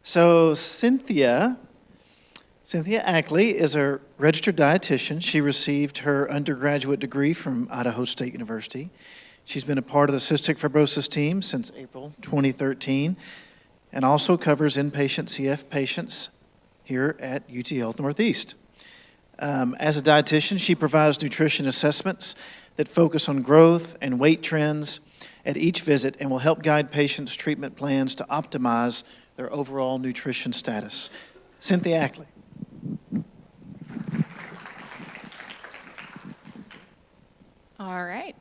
So Cynthia Ackley is a registered dietitian. She received her undergraduate degree from Idaho State University. She's been a part of the cystic fibrosis team since April 2013 and also covers inpatient CF patients here at UT Health Northeast. As a dietitian, she provides nutrition assessments that focus on growth and weight trends at each visit and will help guide patients' treatment plans to optimize their overall nutrition status. Cynthia Ackley. All right.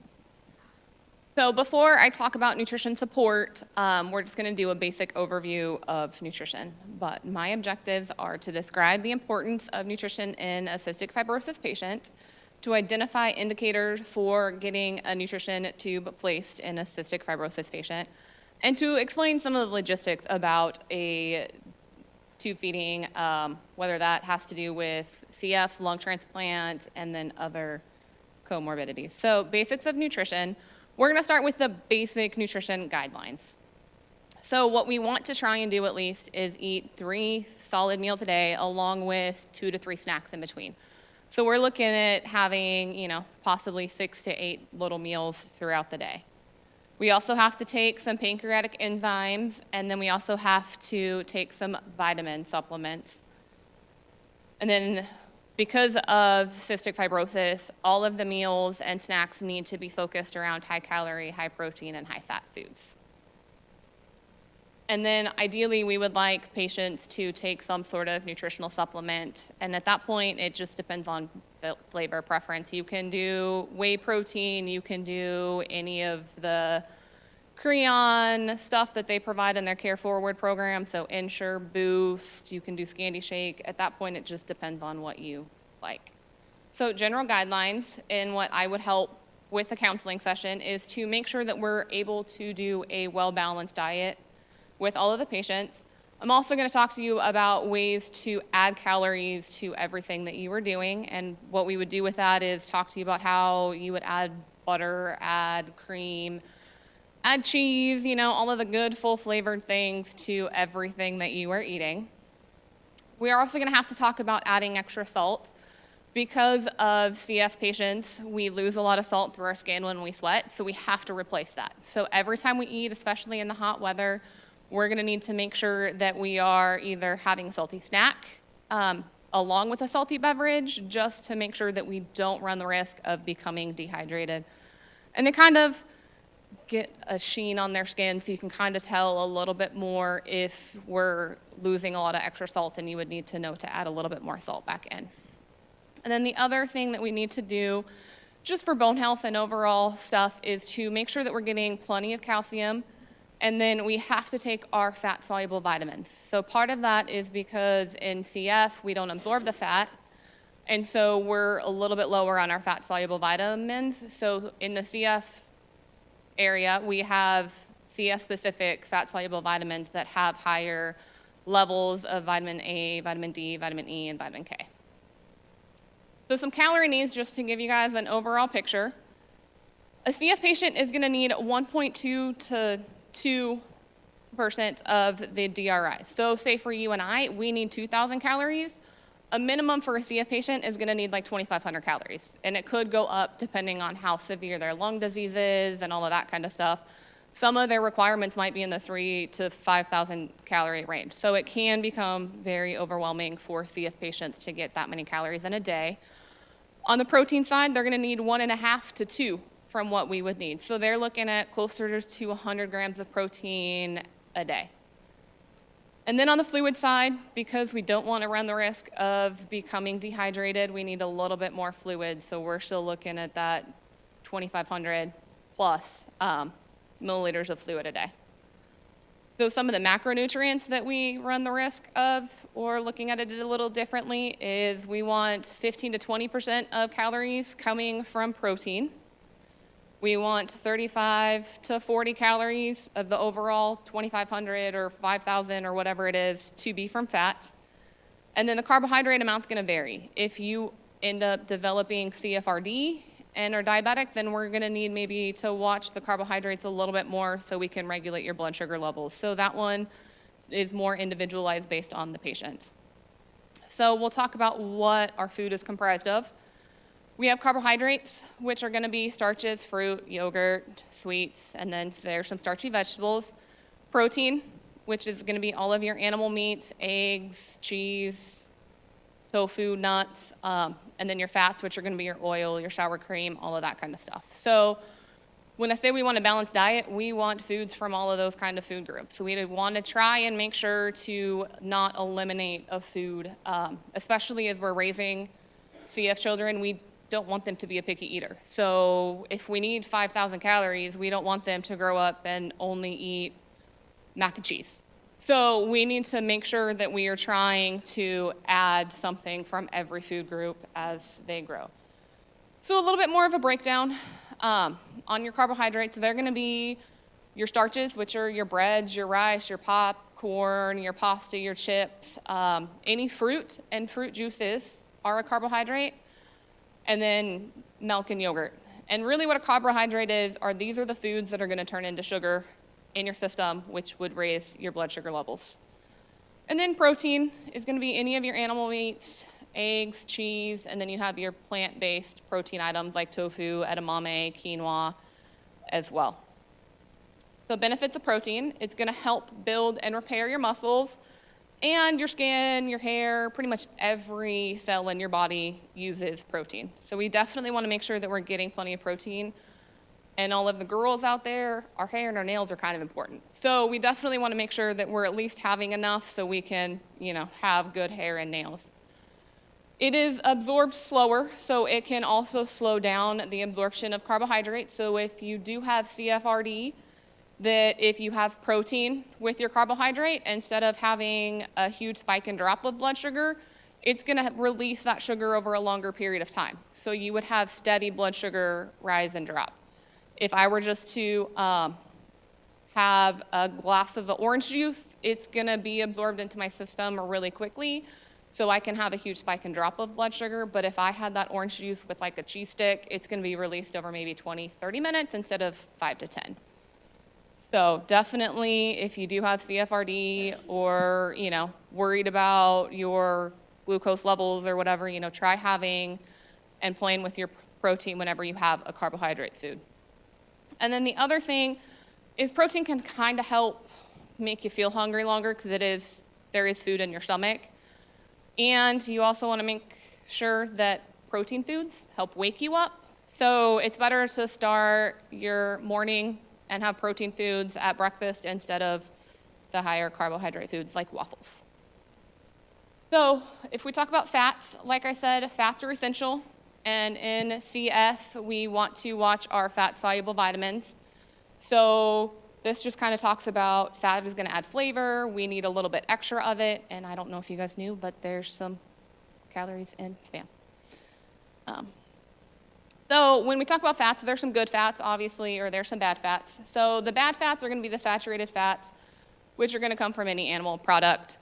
So before I talk about nutrition support, we're just going to do a basic overview of nutrition. But my objectives are to describe the importance of nutrition in a cystic fibrosis patient, to identify indicators for getting a nutrition tube placed in a cystic fibrosis patient, and to explain some of the logistics about a tube feeding, whether that has to do with CF, lung transplant, and then other comorbidities. So basics of nutrition. We're going to start with the basic nutrition guidelines. So what we want to try and do at least is eat 3 solid meals a day along with 2 to 3 snacks in between. So we're looking at having, possibly 6 to 8 little meals throughout the day. We also have to take some pancreatic enzymes, and then we also have to take some vitamin supplements. And then because of cystic fibrosis, all of the meals and snacks need to be focused around high calorie, high protein, and high fat foods. And then ideally, we would like patients to take some sort of nutritional supplement. And at that point, it just depends on the flavor preference. You can do whey protein, you can do any of the Creon stuff that they provide in their Care Forward program. So Ensure, Boost, you can do Scandy Shake. At that point, it just depends on what you like. So general guidelines, and what I would help with the counseling session is to make sure that we're able to do a well-balanced diet with all of the patients. I'm also going to talk to you about ways to add calories to everything that you are doing, and what we would do with that is talk to you about how you would add butter, add cream, add cheese, all of the good full flavored things to everything that you are eating. We are also going to have to talk about adding extra salt. Because of CF patients, we lose a lot of salt through our skin when we sweat, so we have to replace that. So every time we eat, especially in the hot weather, we're going to need to make sure that we are either having a salty snack along with a salty beverage, just to make sure that we don't run the risk of becoming dehydrated. And they kind of get a sheen on their skin, so you can kind of tell a little bit more if we're losing a lot of extra salt, and you would need to know to add a little bit more salt back in. And then the other thing that we need to do just for bone health and overall stuff is to make sure that we're getting plenty of calcium, and then we have to take our fat-soluble vitamins. So part of that is because in CF, we don't absorb the fat, and so we're a little bit lower on our fat-soluble vitamins. So in the CF area, we have CF-specific fat-soluble vitamins that have higher levels of vitamin A, vitamin D, vitamin E, and vitamin K. So some calorie needs, just to give you guys an overall picture. A CF patient is going to need 1.2 to 2% of the DRI. So say for you and I, we need 2,000 calories. A minimum for a CF patient is going to need like 2,500 calories. And it could go up depending on how severe their lung disease is and all of that kind of stuff. Some of their requirements might be in the 3,000 to 5,000 calorie range. So it can become very overwhelming for CF patients to get that many calories in a day. On the protein side, they're going to need 1.5 to 2 from what we would need. So they're looking at closer to 100 grams of protein a day. And then on the fluid side, because we don't want to run the risk of becoming dehydrated, we need a little bit more fluid. So we're still looking at that 2,500 plus milliliters of fluid a day. So some of the macronutrients that we run the risk of, or looking at it a little differently, is we want 15 to 20% of calories coming from protein. We want 35 to 40 calories of the overall 2,500 or 5,000 or whatever it is to be from fat. And then the carbohydrate amount's going to vary. If you end up developing CFRD and are diabetic, then we're going to need maybe to watch the carbohydrates a little bit more so we can regulate your blood sugar levels. So that one is more individualized based on the patient. So we'll talk about what our food is comprised of. We have carbohydrates, which are going to be starches, fruit, yogurt, sweets, and then there's some starchy vegetables. Protein, which is going to be all of your animal meats, eggs, cheese, tofu, nuts, and then your fats, which are going to be your oil, your sour cream, all of that kind of stuff. So when I say we want a balanced diet, we want foods from all of those kind of food groups. So we want to try and make sure to not eliminate a food, especially as we're raising CF children. We don't want them to be a picky eater. So if we need 5,000 calories, we don't want them to grow up and only eat mac and cheese. So we need to make sure that we are trying to add something from every food group as they grow. So a little bit more of a breakdown on your carbohydrates. They're going to be your starches, which are your breads, your rice, your popcorn, your pasta, your chips. Any fruit and fruit juices are a carbohydrate, and then milk and yogurt. And really what a carbohydrate is, these are the foods that are going to turn into sugar in your system, which would raise your blood sugar levels. And then protein is going to be any of your animal meats, eggs, cheese, and then you have your plant-based protein items like tofu, edamame, quinoa as well. So benefits of protein, it's going to help build and repair your muscles and your skin, your hair, pretty much every cell in your body uses protein. So we definitely want to make sure that we're getting plenty of protein. And all of the girls out there, our hair and our nails are kind of important. So we definitely want to make sure that we're at least having enough so we can, have good hair and nails. It is absorbed slower, so it can also slow down the absorption of carbohydrates. So if you do have CFRD, that if you have protein with your carbohydrate, instead of having a huge spike and drop of blood sugar, it's going to release that sugar over a longer period of time. So you would have steady blood sugar rise and drop. If I were just to have a glass of the orange juice, it's going to be absorbed into my system really quickly, so I can have a huge spike and drop of blood sugar. But if I had that orange juice with like a cheese stick, it's going to be released over maybe 20, 30 minutes instead of 5 to 10. So definitely, if you do have CFRD or, worried about your glucose levels or whatever, try having and playing with your protein whenever you have a carbohydrate food. And then the other thing is protein can kind of help make you feel hungry longer because there is food in your stomach. And you also want to make sure that protein foods help wake you up. So it's better to start your morning and have protein foods at breakfast instead of the higher carbohydrate foods like waffles. So if we talk about fats, like I said, fats are essential. And in CF, we want to watch our fat-soluble vitamins. So this just kind of talks about fat is going to add flavor. We need a little bit extra of it. And I don't know if you guys knew, but there's some calories in Spam. So when we talk about fats, there's some good fats, obviously, or there's some bad fats. So the bad fats are going to be the saturated fats, which are going to come from any animal product,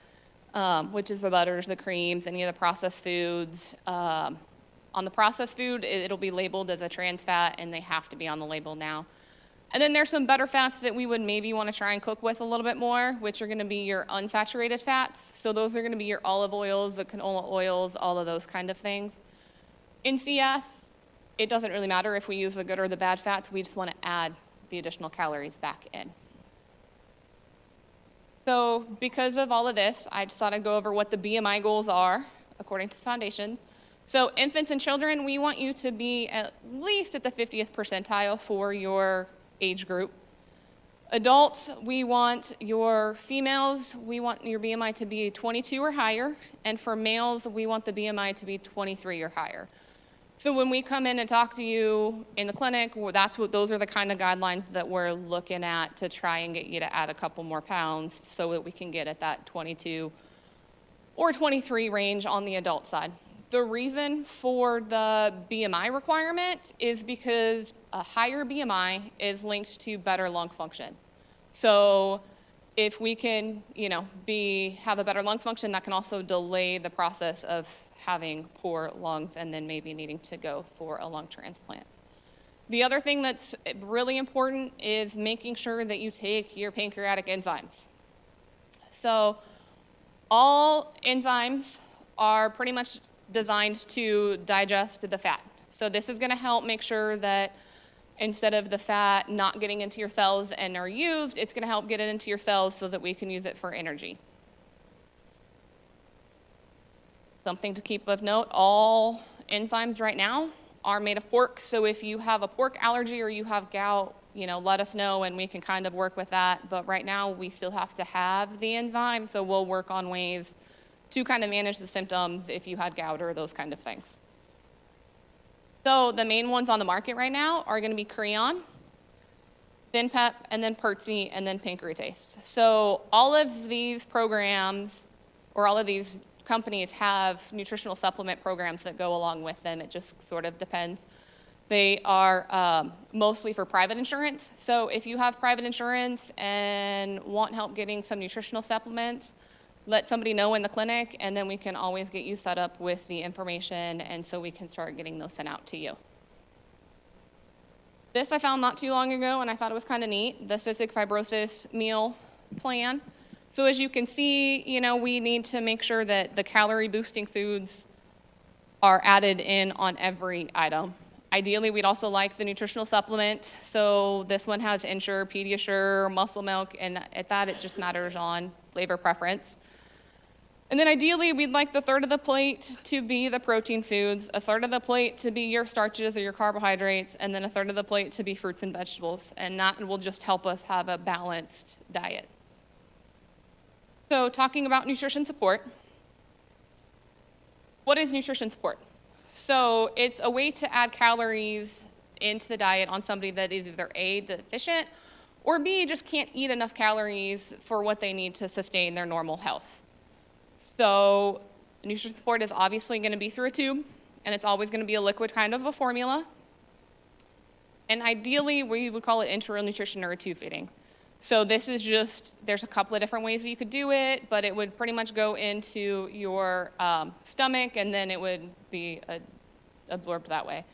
which is the butters, the creams, any of the processed foods. On the processed food, it'll be labeled as a trans fat, and they have to be on the label now. And then there's some better fats that we would maybe want to try and cook with a little bit more, which are going to be your unsaturated fats. So those are going to be your olive oils, the canola oils, all of those kind of things. In CF, it doesn't really matter if we use the good or the bad fats. We just want to add the additional calories back in. So because of all of this, I just thought I'd go over what the BMI goals are according to the foundation. So infants and children, we want you to be at least at the 50th percentile for your age group. Adults, we want your females, we want your BMI to be 22 or higher, and for males, we want the BMI to be 23 or higher. So when we come in and talk to you in the clinic, those are the kind of guidelines that we're looking at to try and get you to add a couple more pounds so that we can get at that 22 or 23 range on the adult side. The reason for the BMI requirement is because a higher BMI is linked to better lung function. So if we can, have a better lung function, that can also delay the process of having poor lungs and then maybe needing to go for a lung transplant. The other thing that's really important is making sure that you take your pancreatic enzymes. So all enzymes are pretty much designed to digest the fat. So this is going to help make sure that instead of the fat not getting into your cells and are used, it's going to help get it into your cells so that we can use it for energy. Something to keep of note, all enzymes right now are made of pork. So if you have a pork allergy or you have gout, let us know and we can kind of work with that. But right now we still have to have the enzyme, so we'll work on ways to kind of manage the symptoms if you had gout or those kind of things. So the main ones on the market right now are going to be Creon, ThinPep, and then Pertsy, and then Pancreatase. So all of these programs, or all of these companies have nutritional supplement programs that go along with them. It just sort of depends. They are mostly for private insurance. So if you have private insurance and want help getting some nutritional supplements, let somebody know in the clinic, and then we can always get you set up with the information, and so we can start getting those sent out to you. This I found not too long ago, and I thought it was kind of neat, the cystic fibrosis meal plan. So as you can see, we need to make sure that the calorie boosting foods are added in on every item. Ideally, we'd also like the nutritional supplement. So this one has Ensure, Pediasure, Muscle Milk, and at that it just matters on flavor preference. And then ideally, we'd like the third of the plate to be the protein foods, a third of the plate to be your starches or your carbohydrates, and then a third of the plate to be fruits and vegetables. And that will just help us have a balanced diet. So talking about nutrition support, what is nutrition support? So it's a way to add calories into the diet on somebody that is either A, deficient, or B, just can't eat enough calories for what they need to sustain their normal health. So nutrition support is obviously going to be through a tube, and it's always going to be a liquid kind of a formula. And ideally, we would call it enteral nutrition or a tube feeding. So this is just, there's a couple of different ways that you could do it, but it would pretty much go into your stomach, and then it would be absorbed that way.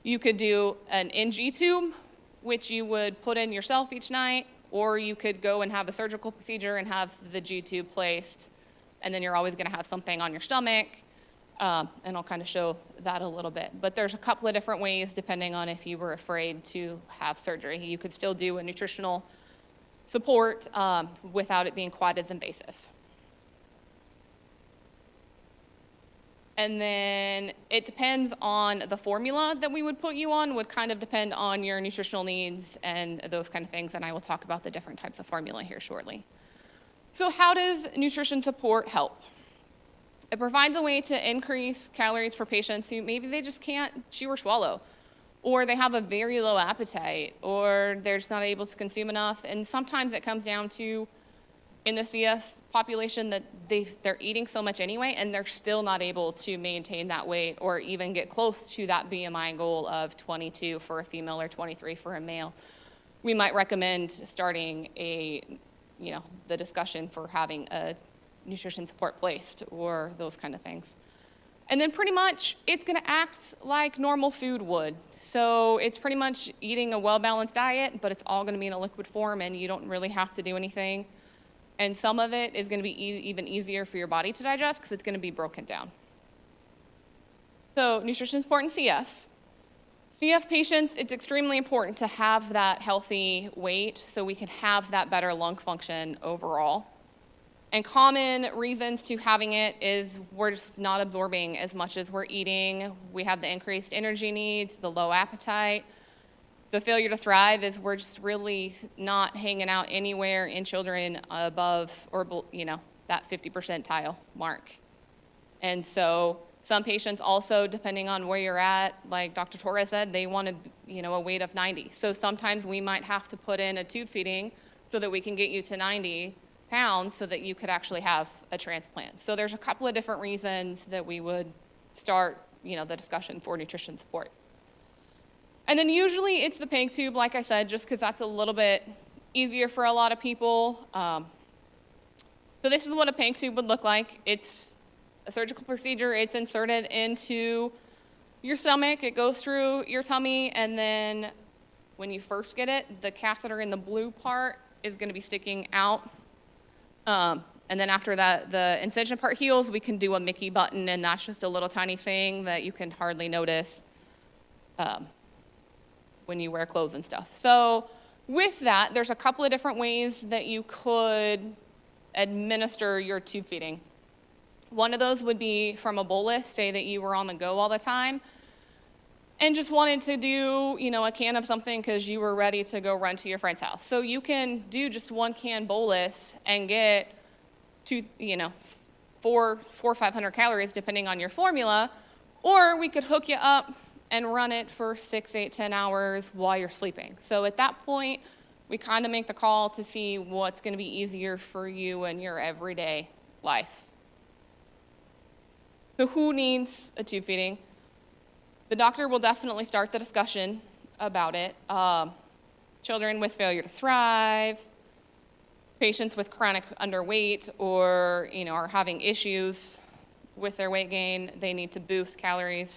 You could do an NG tube, which you would put in yourself each night, or you could go and have a surgical procedure and have the G tube placed, and then you're always going to have something on your stomach, and I'll kind of show that a little bit. But there's a couple of different ways depending on if you were afraid to have surgery. You could still do a nutritional support without it being quite as invasive. And then it depends on the formula that we would put you on, would kind of depend on your nutritional needs and those kind of things, and I will talk about the different types of formula here shortly. So how does nutrition support help? It provides a way to increase calories for patients who maybe they just can't chew or swallow, or they have a very low appetite, or they're just not able to consume enough. And sometimes it comes down to, in the CF population, that they're eating so much anyway, and they're still not able to maintain that weight or even get close to that BMI goal of 22 for a female or 23 for a male. We might recommend starting the discussion for having a nutrition support placed or those kind of things. And then pretty much it's going to act like normal food would. So it's pretty much eating a well-balanced diet, but it's all going to be in a liquid form, and you don't really have to do anything. And some of it is going to be even easier for your body to digest because it's going to be broken down. So nutrition support in CF. CF patients, it's extremely important to have that healthy weight so we can have that better lung function overall. And common reasons to having it is we're just not absorbing as much as we're eating. We have the increased energy needs, the low appetite. The failure to thrive is we're just really not hanging out anywhere in children above or that 50 percentile mark. And so some patients also, depending on where you're at, like Dr. Torres said, they want a weight of 90. So sometimes we might have to put in a tube feeding so that we can get you to 90 pounds so that you could actually have a transplant. So there's a couple of different reasons that we would start, the discussion for nutrition support. And then usually it's the PEG tube, like I said, just because that's a little bit easier for a lot of people. So this is what a PEG tube would look like. It's a surgical procedure. It's inserted into your stomach. It goes through your tummy, and then when you first get it, the catheter in the blue part is going to be sticking out And then after that, the incision part heals, we can do a Mickey button, and that's just a little tiny thing that you can hardly notice when you wear clothes and stuff. So with that, there's a couple of different ways that you could administer your tube feeding. One of those would be from a bolus, say that you were on the go all the time and just wanted to do, a can of something because you were ready to go run to your friend's house. So you can do just 1 can bolus and get 400 or 500 calories depending on your formula, or we could hook you up and run it for 6, 8, 10 hours while you're sleeping. So at that point, we kind of make the call to see what's going to be easier for you in your everyday life. So who needs a tube feeding? The doctor will definitely start the discussion about it. Children with failure to thrive, patients with chronic underweight or are having issues with their weight gain, they need to boost calories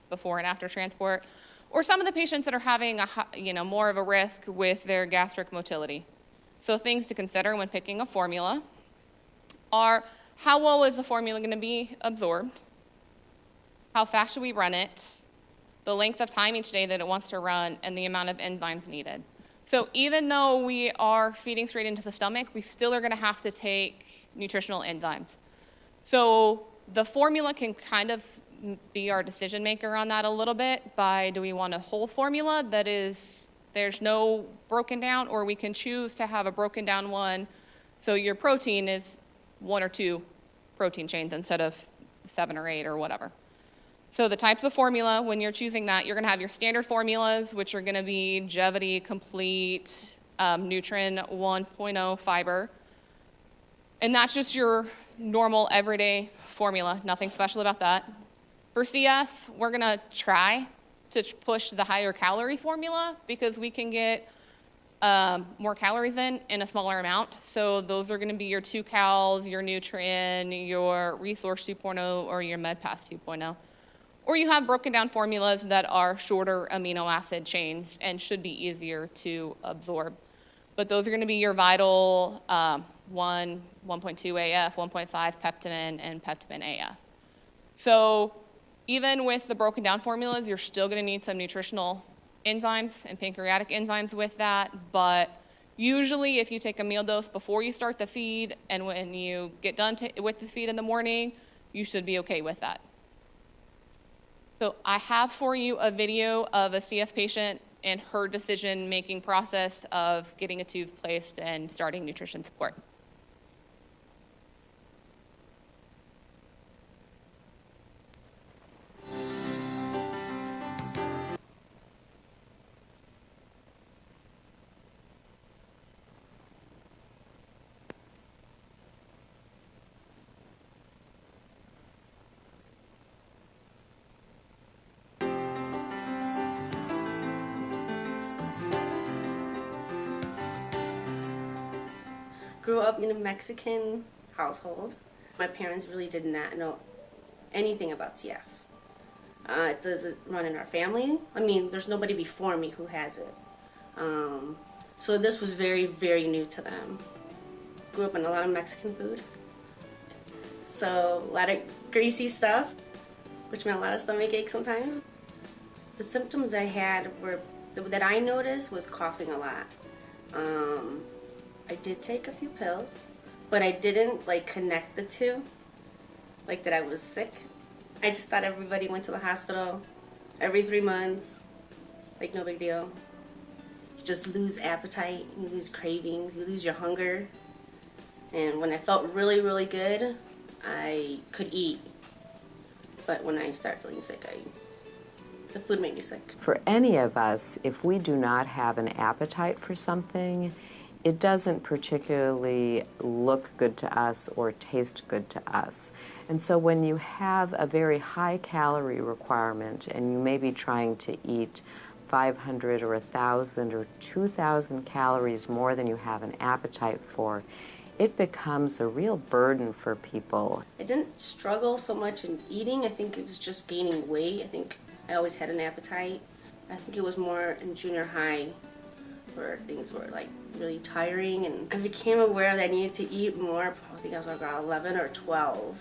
before and after transport, or some of the patients that are having more of a risk with their gastric motility. So things to consider when picking a formula are: how well is the formula going to be absorbed? How fast should we run it? The length of time each day that it wants to run, and the amount of enzymes needed. So even though we are feeding straight into the stomach, we still are going to have to take nutritional enzymes. So the formula can kind of be our decision maker on that a little bit by, do we want a whole formula that is, there's no broken down, or we can choose to have a broken down one so your protein is 1 or 2 protein chains instead of 7 or 8 or whatever. So the types of formula, when you're choosing that, you're going to have your standard formulas, which are going to be Longevity, Complete, Nutrin 1.0 fiber. And that's just your normal everyday formula, nothing special about that. For CF, we're going to try to push the higher calorie formula because we can get more calories in a smaller amount. So those are going to be your 2-cals, your Nutrin, your Resource 2.0, or your MedPath 2.0. Or you have broken down formulas that are shorter amino acid chains and should be easier to absorb. But those are going to be your Vital 1, 1.2 AF, 1.5 Peptamen, and Peptamen AF. So even with the broken down formulas, you're still going to need some nutritional enzymes and pancreatic enzymes with that. But usually if you take a meal dose before you start the feed and when you get done with the feed in the morning, you should be okay with that. So I have for you a video of a CF patient and her decision-making process of getting a tube placed and starting nutrition support. Grew up in a Mexican household. My parents really did not know anything about CF. It doesn't run in our family. I mean, there's nobody before me who has it. So this was very, very new to them. Grew up in a lot of Mexican food. So a lot of greasy stuff, which meant a lot of stomach ache sometimes. The symptoms I had that I noticed was coughing a lot. I did take a few pills, but I didn't connect the two, that I was sick. I just thought everybody went to the hospital every 3 months, no big deal. You just lose appetite, you lose cravings, you lose your hunger. And when I felt really, really good, I could eat. But when I start feeling sick, the food made me sick. For any of us, if we do not have an appetite for something, it doesn't particularly look good to us or taste good to us. And so when you have a very high calorie requirement and you may be trying to eat 500 or 1,000 or 2,000 calories more than you have an appetite for, it becomes a real burden for people. I didn't struggle so much in eating. I think it was just gaining weight. I think I always had an appetite. I think it was more in junior high where things were really tiring, and I became aware that I needed to eat more. I think I was about 11 or 12.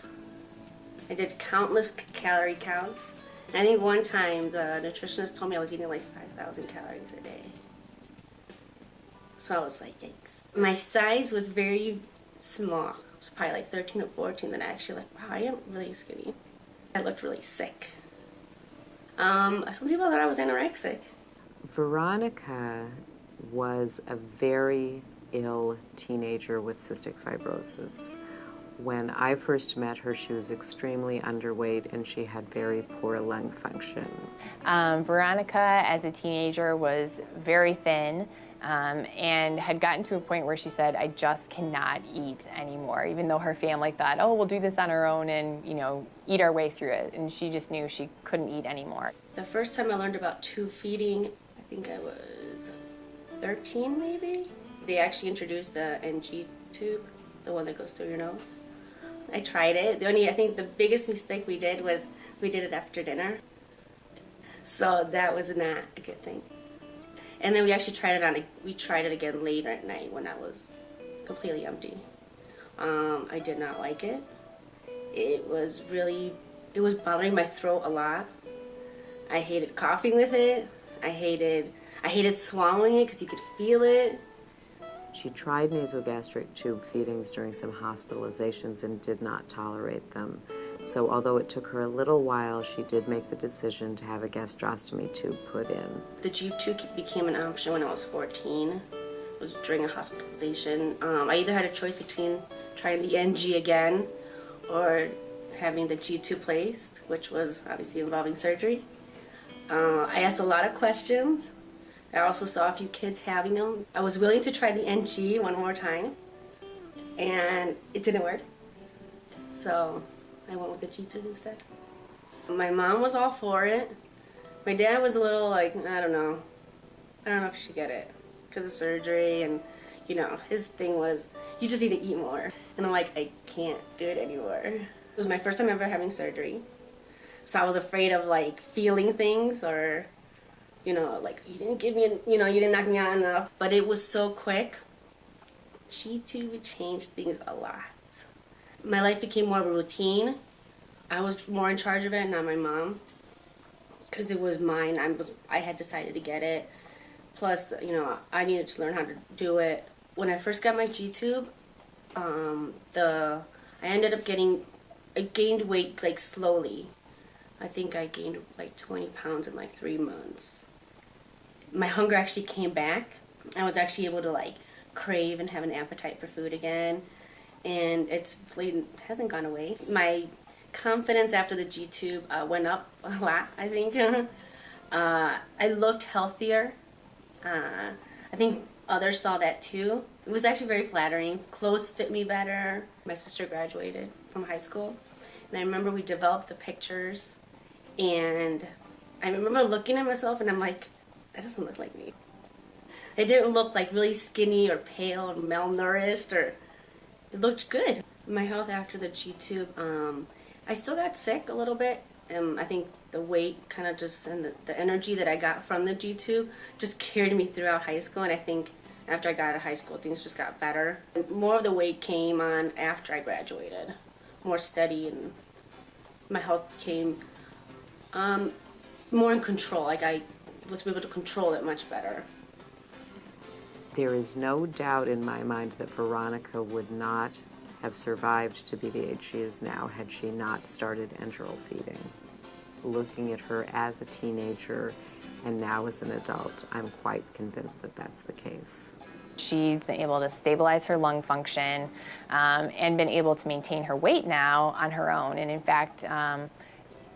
I did countless calorie counts. And I think one time the nutritionist told me I was eating like 5,000 calories a day. So I was like, yikes. My size was very small. It was probably like 13 or 14, then I actually like, wow, I am really skinny. I looked really sick. Some people thought I was anorexic. Veronica was a very ill teenager with cystic fibrosis. When I first met her, she was extremely underweight and she had very poor lung function. Veronica, as a teenager, was very thin and had gotten to a point where she said, I just cannot eat anymore, even though her family thought, oh, we'll do this on our own and, eat our way through it. And she just knew she couldn't eat anymore. The first time I learned about tube feeding, I think I was 13 maybe. They actually introduced the NG tube, the one that goes through your nose. I tried it. I think the biggest mistake we did was we did it after dinner. So that was not a good thing. And then we actually tried it again later at night when I was completely empty. I did not like it. It was bothering my throat a lot. I hated coughing with it. I hated swallowing it because you could feel it. She tried nasogastric tube feedings during some hospitalizations and did not tolerate them. So although it took her a little while, she did make the decision to have a gastrostomy tube put in. The G-tube became an option when I was 14. It was during a hospitalization. I either had a choice between trying the NG again or having the G-tube placed, which was obviously involving surgery. I asked a lot of questions. I also saw a few kids having them. I was willing to try the NG one more time, and it didn't work. So I went with the G-tube instead. My mom was all for it. My dad was a little like, I don't know if you should get it because of surgery, and his thing was, you just need to eat more. And I'm like, I can't do it anymore. It was my first time ever having surgery. So I was afraid of like feeling things or, like you didn't give me, you didn't knock me out enough. But it was so quick. G-tube changed things a lot. My life became more of a routine. I was more in charge of it, not my mom, because it was mine. I had decided to get it. Plus, I needed to learn how to do it. When I first got my G-tube, I ended up I gained weight like slowly. I think I gained like 20 pounds in like 3 months. My hunger actually came back. I was actually able to like crave and have an appetite for food again. And it hasn't gone away. My confidence after the G-tube went up a lot, I think. I looked healthier. I think others saw that too. It was actually very flattering. Clothes fit me better. My sister graduated from high school. And I remember we developed the pictures. And I remember looking at myself and I'm like, that doesn't look like me. It didn't look like really skinny or pale or malnourished or... It looked good. My health after the G-tube, I still got sick a little bit. I think the weight kind of just, and the energy that I got from the G-tube just carried me throughout high school. And I think after I got out of high school, things just got better. More of the weight came on after I graduated. More steady, and my health became more in control. Like I was able to control it much better. There is no doubt in my mind that Veronica would not have survived to be the age she is now had she not started enteral feeding. Looking at her as a teenager and now as an adult, I'm quite convinced that that's the case. She's been able to stabilize her lung function and been able to maintain her weight now on her own. And in fact,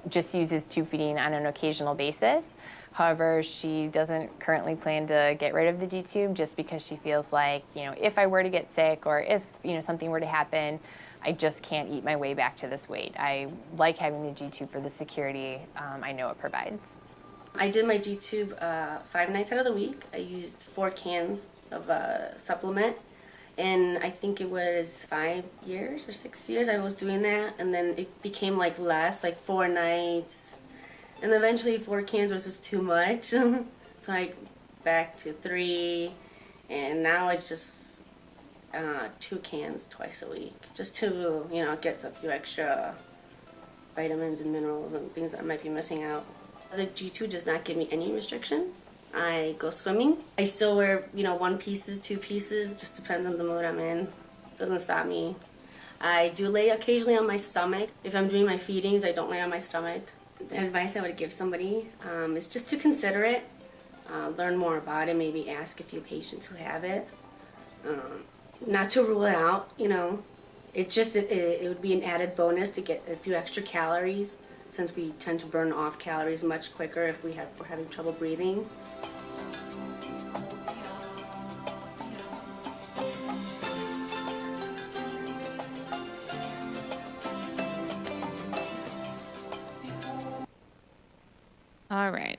just uses tube feeding on an occasional basis. However, she doesn't currently plan to get rid of the G-tube just because she feels like, if I were to get sick or if, something were to happen, I just can't eat my way back to this weight. I like having the G-tube for the security I know it provides. I did my G-tube 5 nights out of the week. I used 4 cans of supplement, and I think it was 5 years or 6 years I was doing that, and then it became like less, like 4 nights, and eventually 4 cans was just too much. So I back to 3, And now it's just 2 cans twice a week, just to, get a few extra vitamins and minerals and things that I might be missing out. The G2 does not give me any restrictions. I go swimming. I still wear, 1 pieces, 2 pieces, just depends on the mood I'm in. Doesn't stop me. I do lay occasionally on my stomach. If I'm doing my feedings, I don't lay on my stomach. The advice I would give somebody is just to consider it, learn more about it, maybe ask a few patients who have it. Not to rule it out, it would be an added bonus to get a few extra calories, since we tend to burn off calories much quicker if we're having trouble breathing. All right.